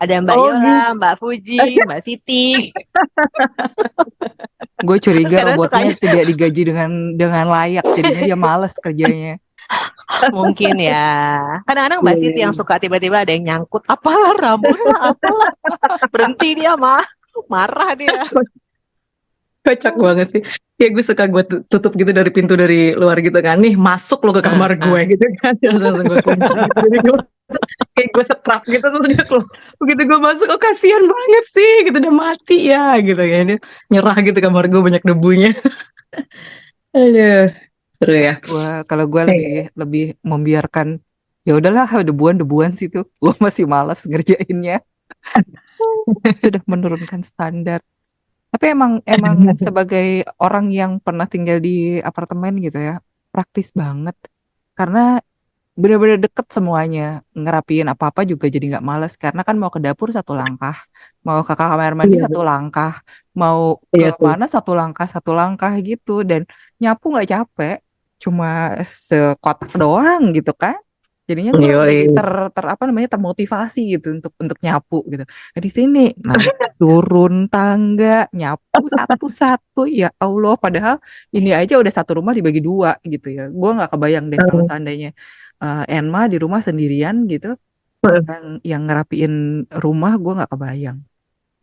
Ada Mbak Yola, Mbak Fuji, Mbak Siti. Gue curiga robotnya tidak digaji dengan layak, jadinya dia malas kerjanya. Mungkin ya. Kadang-kadang Mbak Siti yang suka tiba-tiba ada yang nyangkut, apalah rambut lah, apalah. Berhenti dia mah. Marah dia. Kocak banget sih. Ya gue suka gue tutup gitu dari pintu dari luar gitu kan. Nih masuk lo ke kamar gue gitu kan. Terus langsung gue kunci gitu. Jadi gue, kayak gue setrap gitu terus dia keluar. Begitu gue masuk, oh kasihan banget sih gitu, udah mati ya gitu kan. Dia nyerah gitu, kamar gue banyak debunya. Aduh, seru ya. Kalau gue lebih lebih membiarkan, ya udahlah debuan situ. Gue masih malas ngerjainnya. Sudah menurunkan standar. Tapi emang sebagai orang yang pernah tinggal di apartemen gitu ya, praktis banget. Karena bener-bener deket semuanya. Ngerapiin apa-apa juga jadi nggak males. Karena kan mau ke dapur satu langkah, mau ke kamar mandi Iya, satu langkah, mau ke iya sih. mana satu langkah gitu. Dan nyapu nggak capek, cuma sekotak doang gitu kan. Jadinya gue jadi Yoi. apa namanya, termotivasi gitu untuk nyapu gitu. Nah, di sini naik turun tangga nyapu satu-satu, ya Allah, padahal ini aja udah satu rumah dibagi dua gitu ya. Gue nggak kebayang deh kalau seandainya Enma di rumah sendirian gitu, yang ngerapiin rumah, gue nggak kebayang.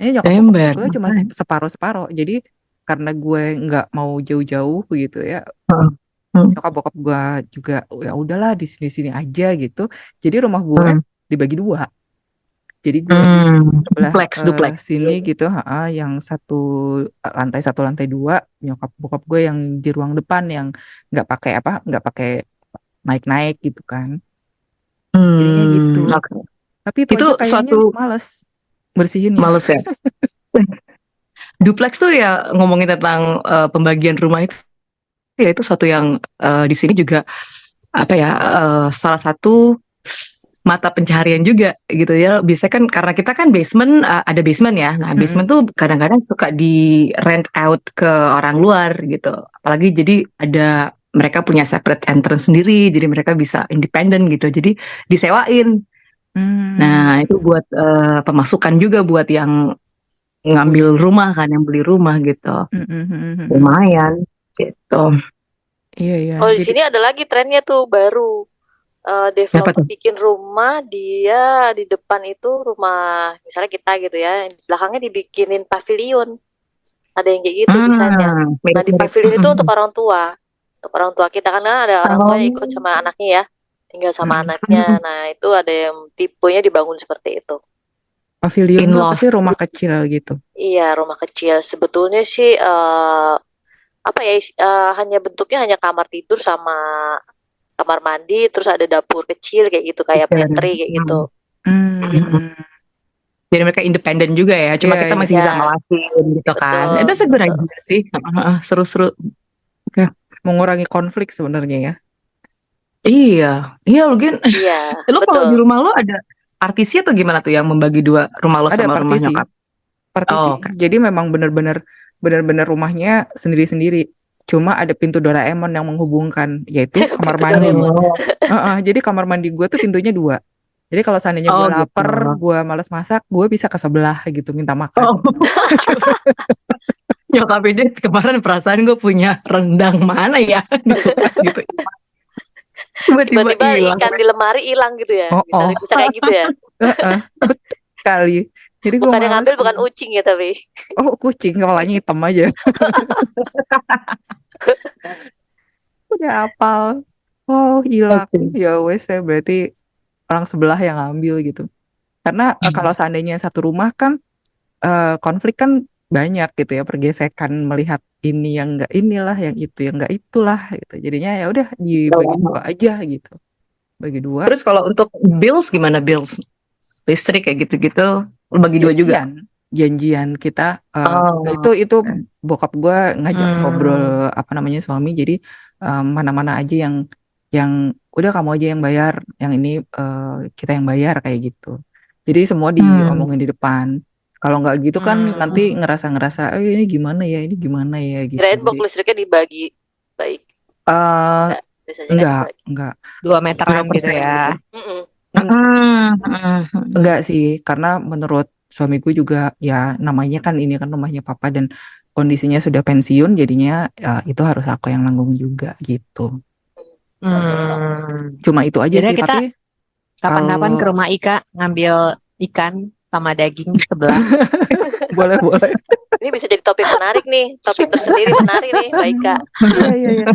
Ini nyokap bokap Ember. gue cuma Makanya. separuh-separuh. Jadi karena gue nggak mau jauh-jauh gitu ya, Heeh. Hmm. nyokap bokap gue juga ya udahlah di sini-sini aja gitu. Jadi rumah gue Hmm. dibagi dua. Jadi gue di Hmm. sebelah Duplex. sini gitu, yang satu lantai dua, nyokap bokap gue yang di ruang depan yang nggak pakai naik-naik gitu kan. Jadinya gitu. Oke. Tapi itu Itu aja kayaknya suatu males bersihinnya. males ya. Duplex tuh ya, ngomongin tentang pembagian rumah itu ya, itu suatu yang di sini juga apa ya, salah satu mata pencaharian juga gitu ya. Biasanya kan karena kita kan basement, ada basement ya. Nah, Mm-mm. basement tuh kadang-kadang suka di rent out ke orang luar gitu. Apalagi jadi ada, mereka punya separate entrance sendiri, jadi mereka bisa independen gitu. Jadi disewain. Hmm. Nah, itu buat pemasukan juga buat yang Punya. ngambil rumah kan, yang beli rumah gitu. Mm-mm. Lumayan gitu. Iya ya. Kalau di Jadi sini ada lagi trennya tuh baru. Apa Developer tuh? bikin rumah, dia di depan itu rumah misalnya kita gitu ya, di belakangnya dibikinin pavilion. Ada yang kayak gitu desainnya. Nah, di Mirip-mirip. pavilion itu untuk orang tua kita, karena ada orang tua yang ikut Oh. sama anaknya ya, tinggal sama mm-mm. anaknya. Nah, itu ada yang tipenya dibangun seperti itu. Pavilion tuh apa sih, In-laws. rumah kecil gitu. Iya, rumah kecil. Sebetulnya sih apa ya, hanya bentuknya hanya kamar tidur sama kamar mandi, terus ada dapur kecil kayak gitu, kayak Kecil. pantry kayak gitu. Gitu. Hmm. Jadi mereka independen juga ya. Cuma Iya kita iya. masih bisa Ya, ngawasin gitu kan. betul, Itu segera betul. aja sih. Seru-seru. Oke. Mengurangi konflik sebenarnya ya. Iya. Iya, Lugin. Iya, Lo kalau betul. di rumah lo ada partisi atau gimana tuh yang membagi dua rumah lo Ada sama rumah partisi, nyokap? partisi. Oh, oke. Jadi memang bener-bener rumahnya sendiri-sendiri. Cuma ada pintu Doraemon yang menghubungkan, yaitu kamar Pintu mandi. Doraemon. Oh, Jadi kamar mandi gue tuh pintunya dua. Jadi kalau seandainya gue oh gitu. lapar, gue malas masak, gue bisa ke sebelah gitu minta makan. Oh, nyokap ini kemarin perasaan gue punya rendang mana ya di kulkas gitu. Tiba-tiba Tiba-tiba hilang. ikan di lemari hilang gitu ya. Oh, Bisa oh, bisa kayak gitu ya. betul sekali. Jadi gue Bukan yang males ngambil bukan tuh. ucing ya tapi. Oh, kucing kepalanya hitam aja. Udah hafal. Oh, hilang. Oke. Ya wes, ya berarti orang sebelah yang ngambil gitu. Karena kalau seandainya satu rumah kan konflik kan banyak gitu ya, pergesekan melihat ini yang enggak inilah, yang itu yang enggak itulah gitu. Jadinya ya udah dibagi dua aja gitu. Bagi dua. Terus kalau untuk bills gimana, bills? Listrik kayak gitu-gitu lo bagi dua juga? Janjian kita Oh. itu bokap gue ngajak Hmm. ngobrol apa namanya suami, jadi mana-mana aja yang udah kamu aja yang bayar, yang ini kita yang bayar kayak gitu. Jadi semua Hmm. diomongin di depan. Kalau nggak gitu kan nanti Hmm. ngerasa ini gimana ya gitu. Kirain box Jadi listriknya dibagi. Baik. eh Enggak, biasanya kan dibagi. enggak 2 meteran Berapa gitu persen ya. gitu? Mm-mm. enggak sih, karena menurut suamiku juga ya, namanya kan ini kan rumahnya papa dan kondisinya sudah pensiun, jadinya ya, itu harus aku yang nanggung juga gitu. Hmm. Cuma itu aja Jadi sih, kita tapi kapan-kapan ke kalau rumah Ika ngambil ikan. sama daging di sebelah. Boleh, boleh. Ini bisa jadi topik menarik nih, topik tersendiri menarik nih, baik Kak. Iya, iya, iya.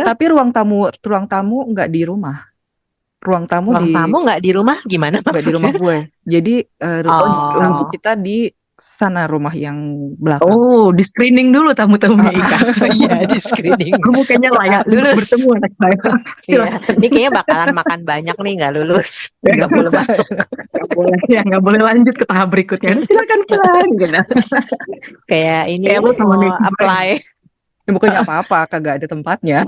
Tapi ruang tamu nggak di rumah. Ruang tamu Ruang tamu nggak di rumah gimana nggak di rumah maksudnya? gue. Jadi ruang tamu Oh, kita di sana rumah yang belakang. Oh, di screening dulu tamu-tamunya Ika. iya di screening. Kamu kayaknya layak untuk Lulus. bertemu anak saya. Iya, ini kayaknya bakalan makan banyak nih nggak lulus, Ya, nggak nggak boleh usah. masuk. Nggak boleh, ya nggak boleh lanjut ke tahap berikutnya. Silakan pulang, gitu. Kayak ini Kayak lo sama mau netizen. apply. Ya, bukannya apa-apa, kagak ada tempatnya.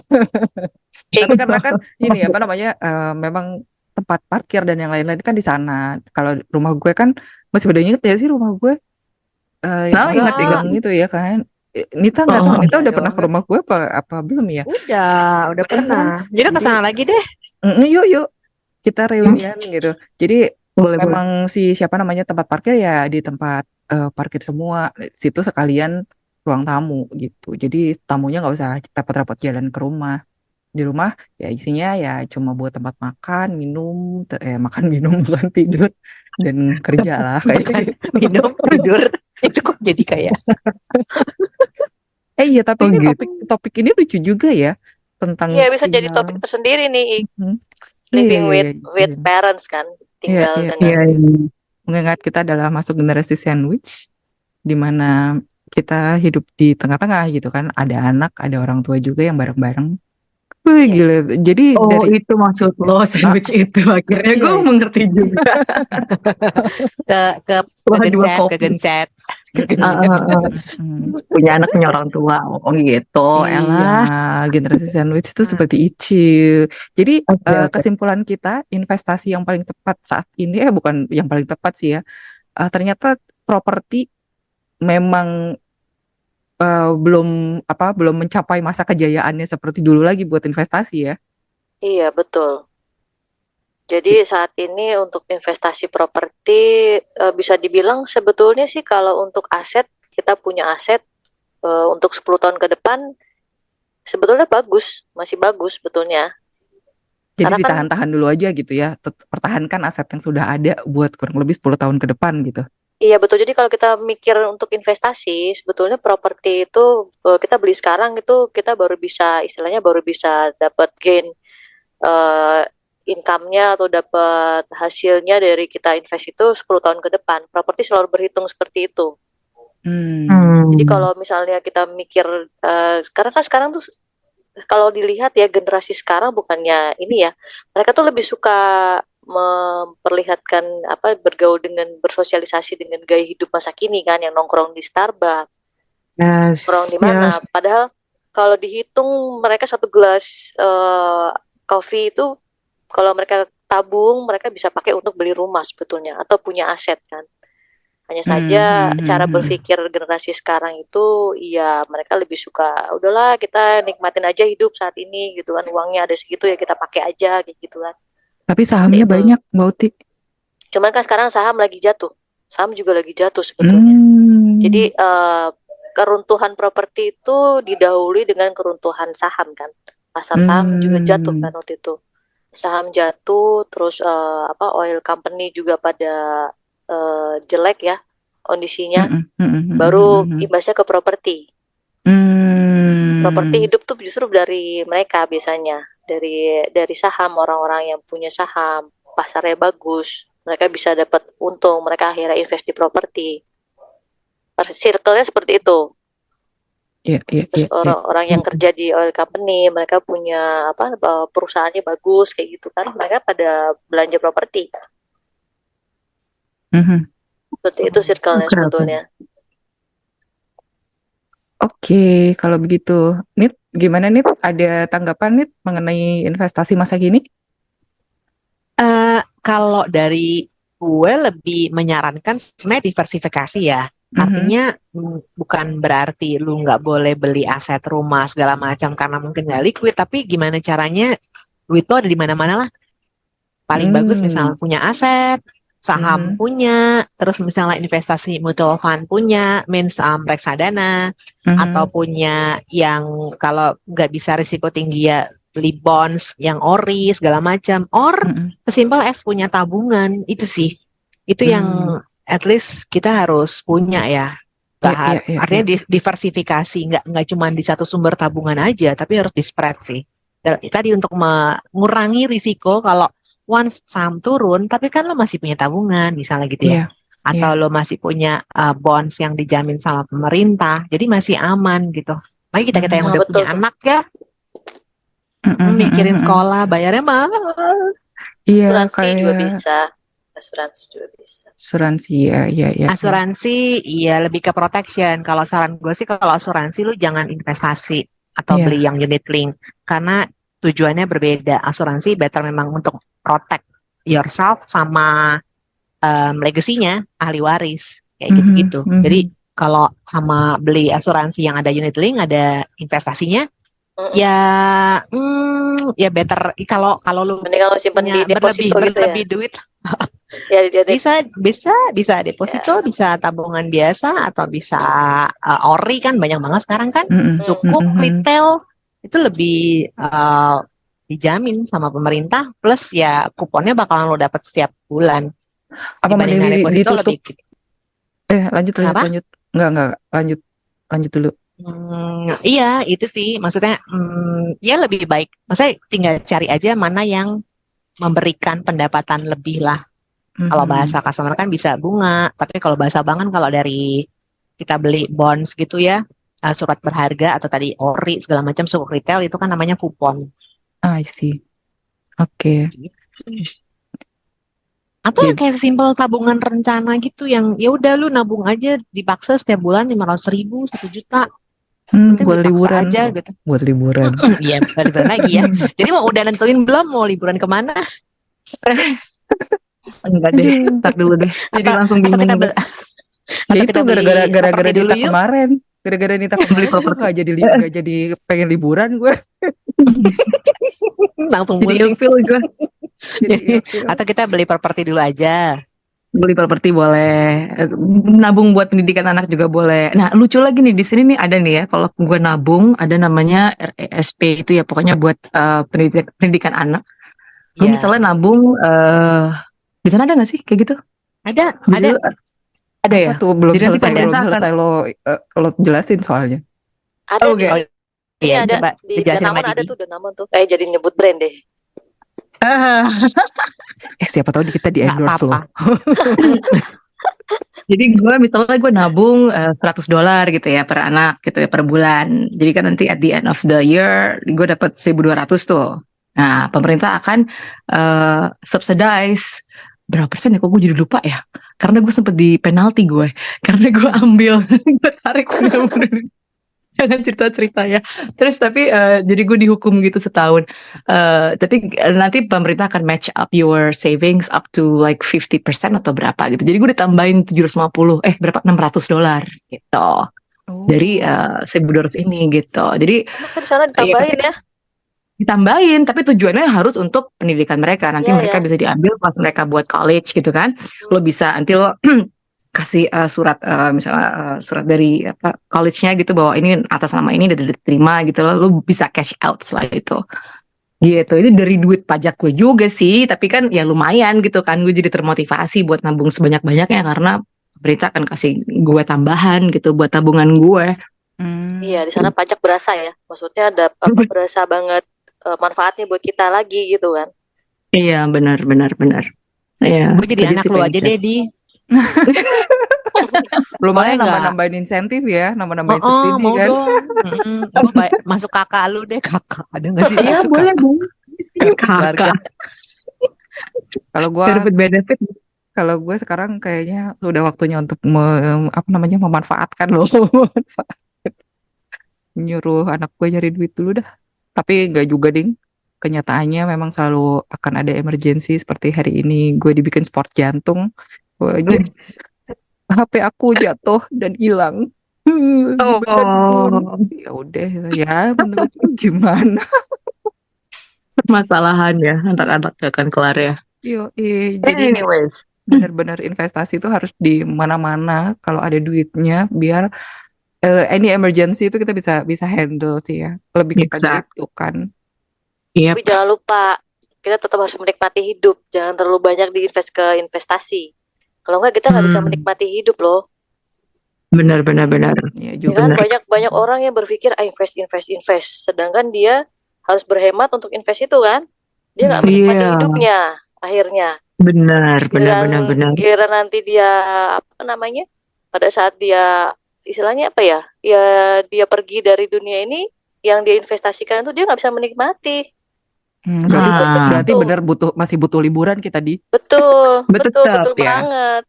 Tapi karena kan ini apa namanya memang tempat parkir dan yang lain-lain kan di sana. Kalau rumah gue kan masih pada inget ya sih rumah gue yang Oh, masa ingat, gang itu ya kan. Nita nggak tahu, Oh, Nita iya udah pernah dong. ke rumah gue apa belum ya? Udah Kan? pernah. Jadi Jadi kesana lagi deh. yuk yuk kita reunian gitu. Jadi boleh, boleh. memang si siapa namanya tempat parkir ya di tempat parkir semua situ sekalian ruang tamu gitu. Jadi tamunya nggak usah repot-repot jalan ke rumah. Di rumah ya isinya ya cuma buat tempat makan, minum, makan minum bukan tidur dan kerja lah kayak Makan, gitu. minum, tidur. Itu kok jadi kayak Iya tapi Oh, ini gitu. topik ini lucu juga ya tentang Iya, bisa jadi tinggal. topik tersendiri nih, Mhm. Iya living iya with iya. parents kan, Iya tinggal iya. dengan Iya, iya. Mengingat kita adalah masuk generasi sandwich di mana kita hidup di tengah-tengah gitu kan. Ada anak, ada orang tua juga yang bareng-bareng. Wih, Iya. gila. Jadi Oh, dari itu maksud lo sandwich itu. Akhirnya iya, gue iya. mengerti juga. ke Wah, dua kegencet, kopi. kegencet. Punya anak punya orang tua. Oh, gitu. Iya, Elah. generasi sandwich itu seperti itu. Jadi Oke, oke. kesimpulan kita investasi yang paling tepat saat ini bukan yang paling tepat sih ya. Ternyata properti memang belum mencapai masa kejayaannya seperti dulu lagi buat investasi ya. Iya, betul. Jadi saat ini untuk investasi properti bisa dibilang sebetulnya sih kalau untuk aset, kita punya aset untuk 10 tahun ke depan sebetulnya bagus, masih bagus sebetulnya. Jadi Karena kan ditahan-tahan dulu aja gitu ya. Pertahankan aset yang sudah ada buat kurang lebih 10 tahun ke depan gitu. iya betul. Jadi kalau kita mikir untuk investasi, sebetulnya properti itu kita beli sekarang itu kita baru bisa istilahnya baru bisa dapat gain income-nya atau dapat hasilnya dari kita invest itu 10 tahun ke depan. Properti selalu berhitung seperti itu. Jadi kalau misalnya kita mikir sekarang tuh kalau dilihat ya generasi sekarang bukannya ini ya, mereka tuh lebih suka memperlihatkan bergaul dengan bersosialisasi dengan gaya hidup masa kini kan, yang nongkrong di Starbucks, nongkrong di mana. Padahal kalau dihitung mereka satu gelas kopi itu kalau mereka tabung mereka bisa pakai untuk beli rumah sebetulnya atau punya aset kan. Hanya saja cara berpikir generasi sekarang itu ya mereka lebih suka udahlah kita nikmatin aja hidup saat ini gitu kan, uangnya ada segitu ya kita pakai aja gitu kan. Tapi sahamnya banyak Mbak Uti. Cuman kan sekarang saham lagi jatuh, saham juga lagi jatuh sebetulnya. Jadi keruntuhan properti itu didahului dengan keruntuhan saham kan, pasar saham juga jatuh kan waktu itu, saham jatuh terus oil company juga pada jelek ya kondisinya, baru imbasnya ke properti. Properti hidup tuh justru dari mereka biasanya, dari saham, orang-orang yang punya saham, pasarnya bagus, mereka bisa dapat untung, mereka akhirnya invest di properti. Circle-nya seperti itu. Terus orang-orang yang kerja di oil company, mereka punya perusahaannya bagus kayak gitu kan, mereka pada belanja properti. Seperti itu circle-nya sebetulnya. Oke, kalau begitu, Nit, gimana Nit? Ada tanggapan Nit mengenai investasi masa kini? Kalau dari gue lebih menyarankan sebenarnya diversifikasi ya. Artinya bukan berarti lu nggak boleh beli aset rumah segala macam karena mungkin nggak liquid, tapi gimana caranya duit itu ada di mana-mana lah. Paling bagus misalnya punya aset, saham punya, terus misalnya investasi mutual fund punya, means reksadana, atau punya yang kalau nggak bisa risiko tinggi ya beli bonds yang ori segala macam, or sesimpel as punya tabungan itu sih, itu yang at least kita harus punya ya. Nggak Iya, iya, iya, artinya iya. diversifikasi, nggak cuma di satu sumber tabungan aja, tapi harus di spread sih. Dan tadi untuk mengurangi risiko kalau once saham turun, tapi kan lo masih punya tabungan, misalnya gitu ya. Iya, iya. Atau lo masih punya bonds yang dijamin sama pemerintah, jadi masih aman gitu. Makanya kita-kita yang Hmm. udah betul punya tuh. anak ya, Mm, mm, mm, mikirin mm, mm. sekolah, bayarnya mahal. Iya, Asuransi juga kayak bisa. Asuransi juga bisa. asuransi ya, iya, iya, iya. Asuransi, iya lebih ke protection. Kalau saran gue sih kalau asuransi lu jangan investasi atau Iya. beli yang unit link karena tujuannya berbeda. Asuransi better memang untuk protect yourself sama legasinya ahli waris kayak Mhm, gitu-gitu. Jadi mhm. kalau sama beli asuransi yang ada unit link, ada investasinya, Mm-mm. ya ya better kalau kalau lu Mendingan lo simpen punya di deposito gitu ya. berlebih duit. Ya, jadi Bisa ya. deposito, bisa tabungan biasa atau bisa ori kan banyak banget sekarang kan. Mhm, Mm. Sukuk, mhm. retail itu lebih dijamin sama pemerintah plus ya kuponnya bakalan lo dapat setiap bulan Apa mending dibandingkan deposito ditutup? lebih Lanjut, lanjut, kenapa? lanjut. Enggak, lanjut. Lanjut dulu. Iya itu sih maksudnya ya lebih baik. Maksudnya tinggal cari aja mana yang memberikan pendapatan lebih lah. Kalau bahasa Mhm. customer kan bisa bunga, tapi kalau bahasa bank kan kalau dari kita beli bonds gitu ya, surat berharga atau tadi ori segala macam sukuk retail itu kan namanya kupon. I see. Oke. Atau yang Jadi, kayak simpel tabungan rencana gitu yang ya udah lu nabung aja dipaksa setiap bulan 500.000, 1 juta, penting buat dipaksa liburan. aja gitu. Buat liburan. Iya, liburan lagi ya. Jadi mau udah nentuin belum mau liburan kemana? Enggak deh, Aduh. tar dulu deh. Jadi Atau langsung atau bingung kita gitu. Ya atau itu kita beli gara-gara properti dulu Nita yuk, kemarin. Gara-gara Nita Beli kemarin gue properti. nggak jadi pengen liburan gue. langsung Jadi pusing. ilfil gue. Jadi ilfil. Atau kita beli properti dulu aja. Beli properti boleh, nabung buat pendidikan anak juga boleh. Nah, lucu lagi nih di sini nih ada nih ya, kalau gue nabung ada namanya RESP itu ya, pokoknya buat pendidikan anak. Gue Ya, misalnya nabung di sana ada nggak sih kayak gitu? ada, Jadi ada, lu ada Apa ya. tuh belum Jadi nanti selesai ada. belum pemerintah akan, selesai lo jelasin soalnya. Ada di oke. sini Iya, ada coba di dijelasin sama Danamon ada Didi. tuh Danamon tuh. Jadi nyebut brand deh. Ah, Siapa tahu kita di Nggak endorse apa-apa. lo. jadi gue misalnya gue nabung $100 gitu ya per anak gitu ya per bulan. Jadi kan nanti at the end of the year gue dapat 1.200 tuh. Nah, pemerintah akan subsidize berapa persen ya? Kok gue jadi lupa ya? Karena gue sempet di penalti gue. Karena gue ambil, gue tarik bener-bener. Jangan cerita-cerita ya. Terus tapi jadi gue dihukum gitu setahun. Tapi nanti pemerintah akan match up your savings up to like 50% atau berapa gitu. Jadi gue ditambahin 750, berapa? $600 gitu. Dari Oh. 1.200 ini gitu. Jadi Emang kan di sana ya ditambahin ya? ditambahin, tapi tujuannya harus untuk pendidikan mereka. Nanti Iya mereka ya. bisa diambil pas mereka buat college gitu kan. Lo bisa nanti lo kasih surat misalnya surat dari apa college-nya gitu bahwa ini atas nama ini udah diterima gitu loh, lo bisa cash out setelah itu. Gitu. Itu dari duit pajak gue juga sih, tapi kan ya lumayan gitu kan, gue jadi termotivasi buat nabung sebanyak-banyaknya karena pemerintah akan kasih gue tambahan gitu buat tabungan gue. Iya, di sana pajak berasa ya. Maksudnya ada apa berasa banget manfaatnya buat kita lagi gitu kan. Iya, benar. Ya, Gue jadi anak sih lu pengen aja share. deh, Di. Lumayan Boleh nggak? nambah-nambahin insentif ya, nambah-nambahin Oh, subsidi mau kan. dong. Gue masuk kakak lu deh, kakak. Ada nggak sih Iya, masuk boleh kakak? dong. Kartu keluarga. Kakak, Kalau gua dapat benefit. kalau gue sekarang kayaknya udah waktunya untuk memanfaatkan loh. Nyuruh anak gue cari duit dulu dah. Tapi nggak juga ding. Kenyataannya memang selalu akan ada emergency seperti hari ini gue dibikin sport jantung. Jadi HP aku jatuh dan hilang. Gimana dong? Oh, Ya udah ya, menurut lu gimana? permasalahan ya anak-anak gak akan kelar ya. Jadi Anyways, benar-benar investasi itu harus di mana-mana kalau ada duitnya biar any emergency itu kita bisa handle sih ya. Lebih kepada exact. itu kan. Yep. Tapi jangan lupa kita tetap harus menikmati hidup. Jangan terlalu banyak diinvest ke investasi. Kalau nggak kita nggak bisa Hmm. menikmati hidup loh. Benar. Ya Ya juga. kan Benar. banyak orang yang berpikir invest, sedangkan dia harus berhemat untuk invest itu kan. Dia nggak menikmati Iya, hidupnya akhirnya. benar. Giliran nanti dia apa namanya? Pada saat dia istilahnya apa ya? Ya dia pergi dari dunia ini, yang dia investasikan itu dia nggak bisa menikmati. Berarti Sedih Ah, berarti begitu. benar masih butuh liburan kita di. Betul, tetap betul ya. banget.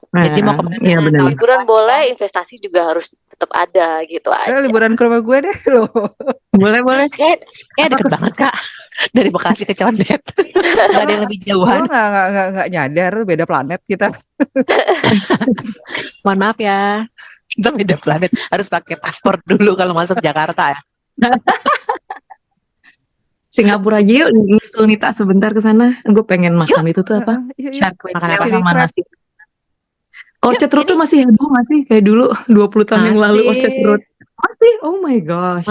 Jadi mau Iya kemana benar. tahun Liburan depan boleh, kita? investasi juga harus tetap ada gitu aja. Liburan ke rumah gue deh loh. Boleh. Kayak deket banget Kak. Dari Bekasi ke Condet. Nggak ada yang lebih Lo jauhan. nggak nyadar beda planet kita. Mohon maaf ya. Kita beda planet. Harus pakai paspor dulu kalau masuk Jakarta ya. Singapura aja yuk, nyusul Nita sebentar ke sana. Gue pengen makan itu tuh apa? Yuk. Shark Fin Makan apa? sama Chili crab. nasi. Orchard Road Yuk, tuh ini. masih heboh gak sih? Kayak dulu 20 tahun yang lalu Orchard Road. Masih. Masih? Oh my gosh.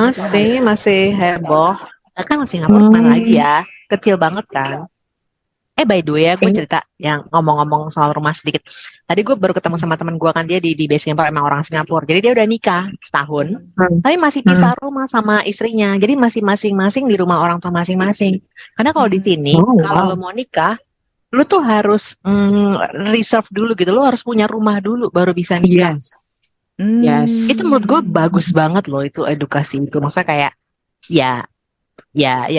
Masih heboh. Nah, kan Singapura kemana lagi ya? Kecil banget kan. By the way ya, gue cerita yang ngomong-ngomong soal rumah sedikit. Tadi gue baru ketemu sama teman gue kan, dia di base camp emang orang Singapura. Jadi dia udah nikah setahun, tapi masih pisah rumah sama istrinya. Jadi masih masing-masing di rumah orang tua masing-masing. Karena kalau di sini, Oh, kalau lo mau nikah, lo tuh harus reserve dulu gitu. Lo harus punya rumah dulu baru bisa nikah. Yes. Itu menurut gue bagus banget loh itu edukasi itu. Maksudnya kayak ya,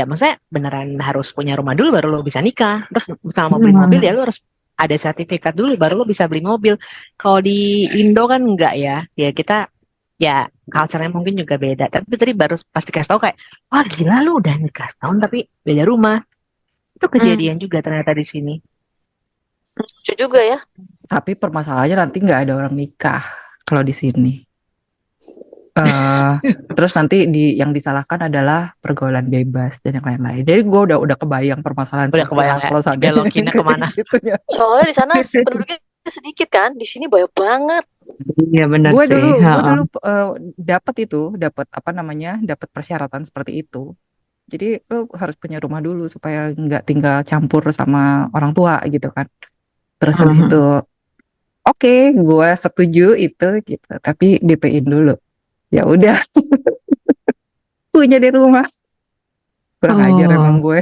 maksudnya beneran harus punya rumah dulu baru lo bisa nikah. Terus misalnya mau beli mobil ya lo harus ada sertifikat dulu baru lo bisa beli mobil. Kalau di Indo kan enggak ya. Ya kita ya culture-nya mungkin juga beda. Tapi tadi baru pasti kasih tahu kayak, wah gila lu udah nikah setahun tapi beda rumah. Itu kejadian juga ternyata di sini. Lucu juga ya. Tapi permasalahannya nanti nggak ada orang nikah kalau di sini. Terus nanti yang disalahkan adalah pergaulan bebas dan yang lain-lain. Jadi gue udah kebayang permasalahan Udah sosial kebayang ya, kalau seandainya belokinnya kayak kemana. gitu ya. Soalnya di sana penduduknya sedikit kan, di sini banyak banget. Iya benar Gue sih. dulu dapat apa namanya, dapat persyaratan seperti itu. Jadi lo harus punya rumah dulu supaya nggak tinggal campur sama orang tua gitu kan. Terus habis itu, oke, gue setuju itu gitu. Tapi DP-in dulu. Ya udah, punya di rumah. Kurang ajar emang gue.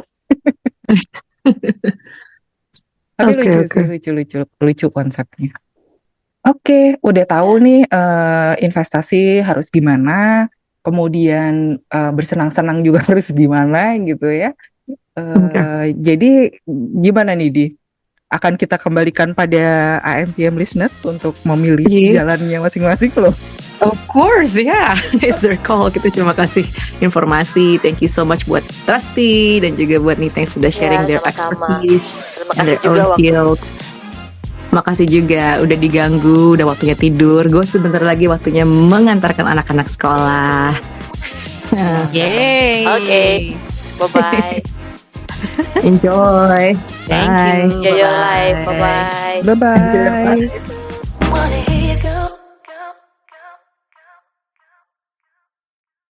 Tapi lucu konsepnya. Oke, udah tahu nih investasi harus gimana, kemudian bersenang-senang juga harus gimana gitu ya. Jadi gimana nih Di? Akan kita kembalikan pada AMPM listener untuk memilih jalannya masing-masing loh. Of course, yeah. It's their call. Kita cuma kasih informasi. Thank you so much buat Trusty dan juga buat Nita yang sudah sharing their sama-sama. expertise. Terima kasih juga Makasih juga udah diganggu, udah waktunya tidur. Gue sebentar lagi waktunya mengantarkan anak-anak sekolah. Yay. Oke. Bye-bye. Enjoy. Thank Bye. you. Enjoy your life. Bye-bye. Bye-bye.